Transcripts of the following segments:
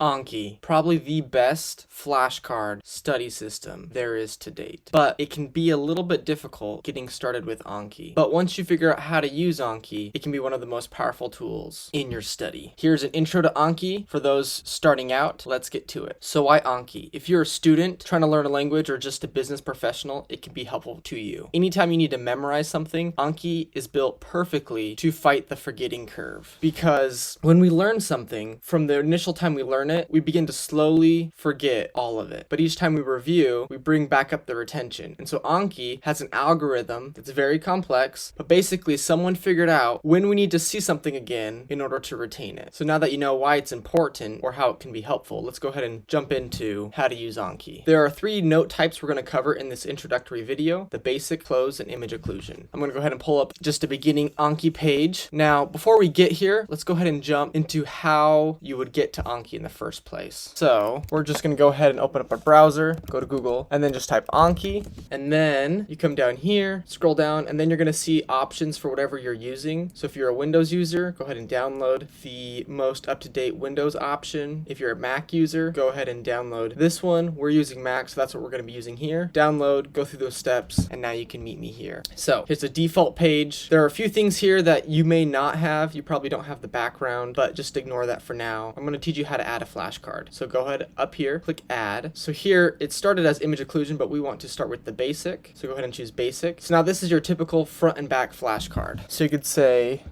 Anki, probably the best flashcard study system there is to date. But it can be a little bit difficult getting started with Anki. But once you figure out how to use Anki, it can be one of the most powerful tools in your study. Here's an intro to Anki for those starting out. Let's get to it. So why Anki? If you're a student trying to learn a language or just a business professional, it can be helpful to you. Anytime you need to memorize something, Anki is built perfectly to fight the forgetting curve. Because when we learn something, from the initial time we learn it, we begin to slowly forget all of it. But each time we review, we bring back up the retention. And so Anki has an algorithm that's very complex, but basically someone figured out when we need to see something again in order to retain it. So now that you know why it's important or how it can be helpful, let's go ahead and jump into how to use Anki. There are 3 note types we're going to cover in this introductory video: the basic, close, and image occlusion. I'm going to go ahead and pull up just a beginning Anki page. Now, before we get here, let's go ahead and jump into how you would get to Anki in the first place. So we're just going to go ahead and open up our browser, go to Google, and then just type Anki. And then you come down here, scroll down, and then you're going to see options for whatever you're using. So if you're a Windows user, go ahead and download the most up-to-date Windows option. If you're a Mac user, go ahead and download this one. We're using Mac, so that's what we're going to be using here. Download, go through those steps, and now you can meet me here. So here's a default page. There are a few things here that you may not have. You probably don't have the background, but just ignore that for now. I'm going to teach you how to add a flashcard. So go ahead up here, click add. So here it started as image occlusion, but we want to start with the basic. So go ahead and choose basic. So now this is your typical front and back flashcard. So you could say,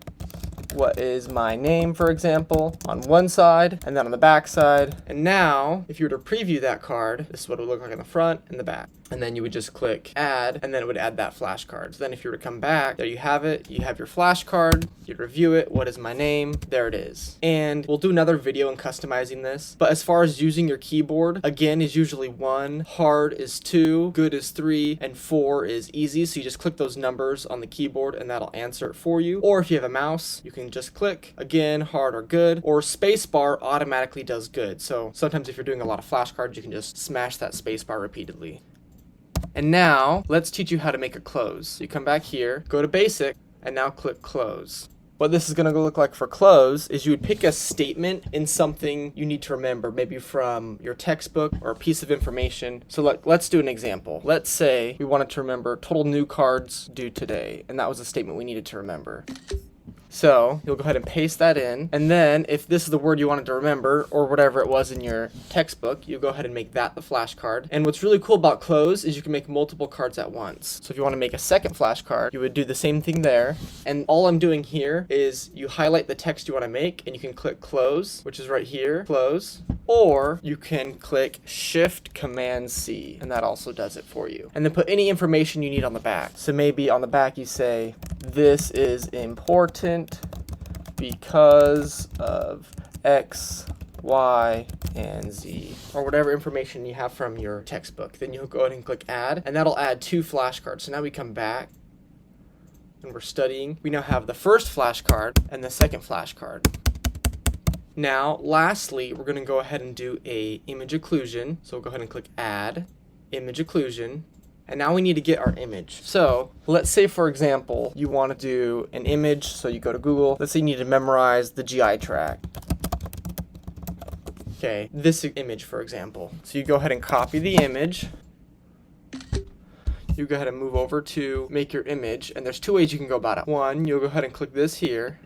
what is my name, for example, on one side, and then on the back side. And now, if you were to preview that card, this is what it would look like on the front and the back. And then you would just click add, and then it would add that flashcard. So then if you were to come back, there you have it. You have your flashcard, you'd review it, what is my name, there it is. And we'll do another video on customizing this. But as far as using your keyboard, again, is usually 1, hard is 2, good is 3, and 4 is easy. So you just click those numbers on the keyboard and that'll answer it for you. Or if you have a mouse, you can just click, again, hard or good, or spacebar automatically does good. So sometimes if you're doing a lot of flashcards, you can just smash that spacebar repeatedly. And now, let's teach you how to make a close. So you come back here, go to basic, and now click close. What this is going to look like for close is you would pick a statement in something you need to remember, maybe from your textbook or a piece of information. So let's do an example. Let's say we wanted to remember total new cards due today, and that was a statement we needed to remember. So you'll go ahead and paste that in, and then if this is the word you wanted to remember or whatever it was in your textbook, you go ahead and make that the flashcard. And what's really cool about close is you can make multiple cards at once. So if you want to make a second flashcard, you would do the same thing there. And all I'm doing here is you highlight the text you want to make, and you can click close, which is right here, close. Or you can click Shift Command C, and that also does it for you. And then put any information you need on the back. So maybe on the back you say, this is important because of X, Y, and Z, or whatever information you have from your textbook. Then you'll go ahead and click add, and that'll add 2 flashcards. So now we come back and we're studying. We now have the first flashcard and the second flashcard. Now, lastly, we're going to go ahead and do a image occlusion. So we'll go ahead and click add, image occlusion. And now we need to get our image. So let's say, for example, you want to do an image. So you go to Google. Let's say you need to memorize the GI tract. Okay, this image, for example. So you go ahead and copy the image. You go ahead and move over to make your image. And there's 2 ways you can go about it. One, you'll go ahead and click this here.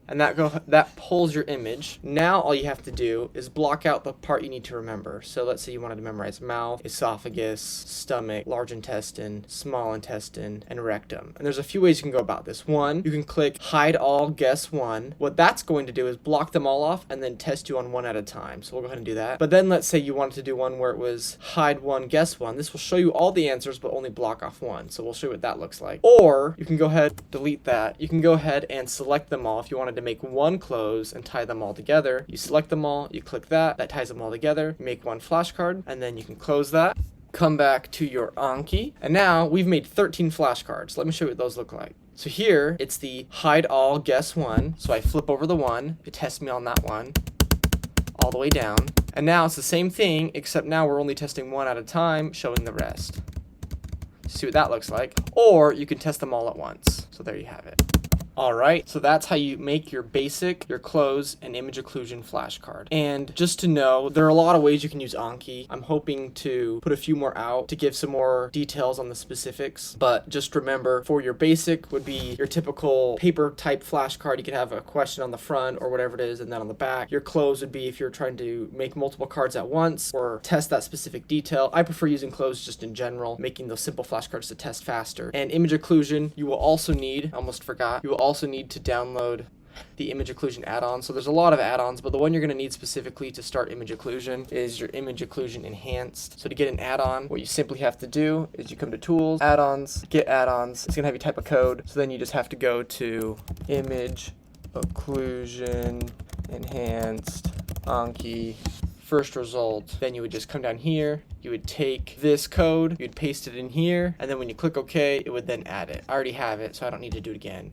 And that pulls your image. Now all you have to do is block out the part you need to remember. So let's say you wanted to memorize mouth, esophagus, stomach, large intestine, small intestine, and rectum. And there's a few ways you can go about this. One, you can click hide all, guess one. What that's going to do is block them all off and then test you on one at a time. So we'll go ahead and do that. But then let's say you wanted to do one where it was hide one, guess one. This will show you all the answers but only block off one. So we'll show you what that looks like. Or you can go ahead, delete that. You can go ahead and select them all if you wanted to make one close and tie them all together. You select them all, you click that ties them all together, you make one flashcard, and then you can close that. Come back to your Anki, and now we've made 13 flashcards. Let me show you what those look like. So here, it's the hide all, guess one. So I flip over the one, it tests me on that one, all the way down. And now it's the same thing, except now we're only testing one at a time, showing the rest. See what that looks like. Or you can test them all at once. So there you have it. Alright, so that's how you make your basic, your close, and image occlusion flashcard. And just to know, there are a lot of ways you can use Anki. I'm hoping to put a few more out to give some more details on the specifics. But just remember, for your basic would be your typical paper type flashcard. You could have a question on the front or whatever it is, and then on the back. Your close would be if you're trying to make multiple cards at once or test that specific detail. I prefer using close just in general, making those simple flashcards to test faster. And image occlusion, you will also need, almost forgot, you will also need to download the image occlusion add-on. So there's a lot of add-ons, but the one you're going to need specifically to start image occlusion is your image occlusion enhanced. So to get an add-on, what you simply have to do is you come to tools, add-ons, get add-ons. It's going to have you type a code. So then you just have to go to image occlusion enhanced Anki first result. Then you would just come down here, you would take this code, you'd paste it in here, and then when you click OK, it would then add it. I already have it, so I don't need to do it again.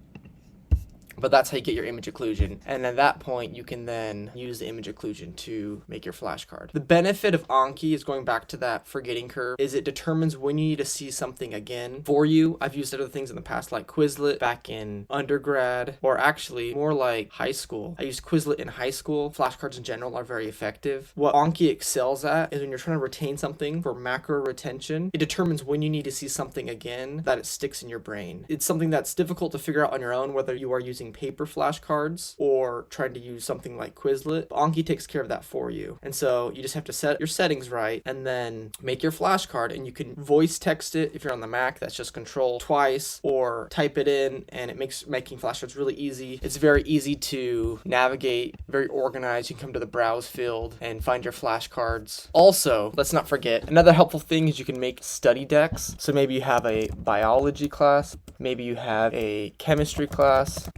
But that's how you get your image occlusion. And at that point, you can then use the image occlusion to make your flashcard. The benefit of Anki is going back to that forgetting curve, is it determines when you need to see something again for you. I've used other things in the past like Quizlet back in undergrad, or actually more like high school. I used Quizlet in high school. Flashcards in general are very effective. What Anki excels at is when you're trying to retain something for macro retention, it determines when you need to see something again that it sticks in your brain. It's something that's difficult to figure out on your own, whether you are using paper flashcards or trying to use something like Quizlet. Anki takes care of that for you. And so you just have to set your settings right and then make your flashcard, and you can voice text it if you're on the Mac. That's just control twice, or type it in, and it makes making flashcards really easy. It's very easy to navigate, very organized. You can come to the browse field and find your flashcards. Also, let's not forget, another helpful thing is you can make study decks. So maybe you have a biology class, maybe you have a chemistry class,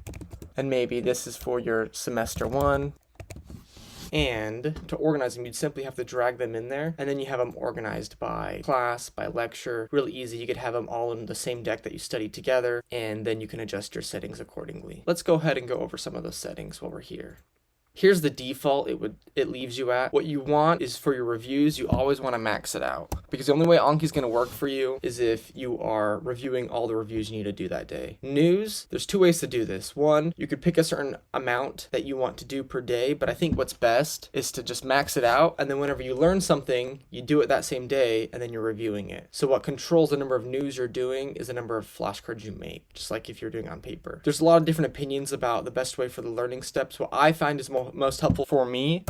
and maybe this is for your semester 1. And to organize them, you'd simply have to drag them in there, and then you have them organized by class, by lecture. Really easy. You could have them all in the same deck that you studied together, and then you can adjust your settings accordingly. Let's go ahead and go over some of those settings while we're here. Here's the default it leaves you at. What you want is for your reviews, you always want to max it out. Because the only way Anki is going to work for you is if you are reviewing all the reviews you need to do that day. News, there's 2 ways to do this. One, you could pick a certain amount that you want to do per day, but I think what's best is to just max it out, and then whenever you learn something, you do it that same day, and then you're reviewing it. So what controls the number of news you're doing is the number of flashcards you make, just like if you're doing on paper. There's a lot of different opinions about the best way for the learning steps. What I find is most helpful for me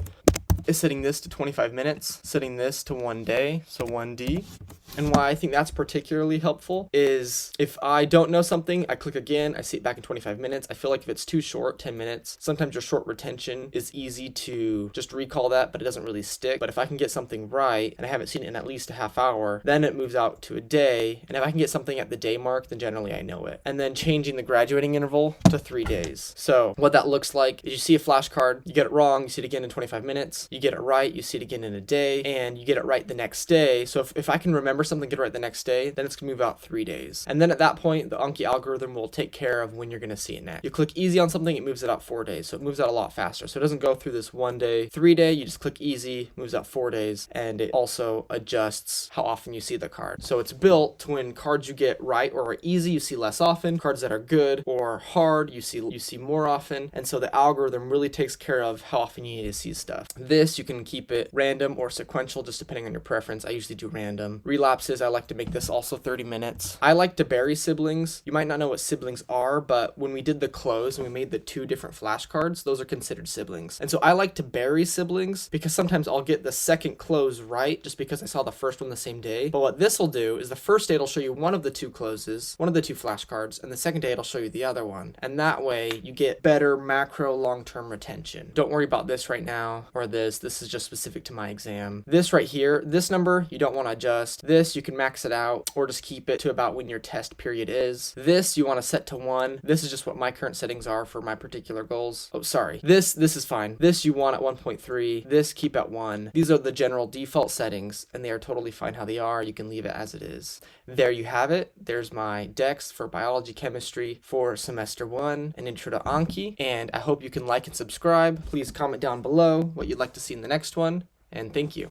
is setting this to 25 minutes, setting this to 1 day, so 1D. And why I think that's particularly helpful is if I don't know something, I click again, I see it back in 25 minutes. I feel like if it's too short, 10 minutes, sometimes your short retention is easy to just recall that, but it doesn't really stick. But if I can get something right, and I haven't seen it in at least a half hour, then it moves out to a day. And if I can get something at the day mark, then generally I know it. And then changing the graduating interval to 3 days. So what that looks like is you see a flashcard, you get it wrong, you see it again in 25 minutes, you get it right, you see it again in a day, and you get it right the next day. So if I can remember something, get it right the next day, then it's gonna move out 3 days. And then at that point, the Anki algorithm will take care of when you're gonna see it next. You click easy on something, it moves it out 4 days. So it moves out a lot faster. So it doesn't go through this 1 day, 3 day, you just click easy, moves out 4 days, and it also adjusts how often you see the card. So it's built to when cards you get right or are easy, you see less often. Cards that are good or hard, you see more often. And so the algorithm really takes care of how often you need to see stuff. This, you can keep it random or sequential, just depending on your preference. I usually do random. Relapses, I like to make this also 30 minutes. I like to bury siblings. You might not know what siblings are, but when we did the close and we made the 2 different flashcards, those are considered siblings. And so I like to bury siblings because sometimes I'll get the second close right just because I saw the first one the same day. But what this will do is the first day it'll show you one of the 2 closes, one of the 2 flashcards, and the second day it'll show you the other one. And that way you get better macro long-term retention. Don't worry about this right now or this. This is just specific to my exam. This right here, this number, you don't want to adjust. This, you can max it out or just keep it to about when your test period is. This, you want to set to 1. This is just what my current settings are for my particular goals. Oh, sorry. This is fine. This you want at 1.3. This keep at 1. These are the general default settings, and they are totally fine how they are. You can leave it as it is. There you have it. There's my decks for biology, chemistry for semester 1, an intro to Anki, and I hope you can like and subscribe. Please comment down below what you'd like to see in the next one, and thank you.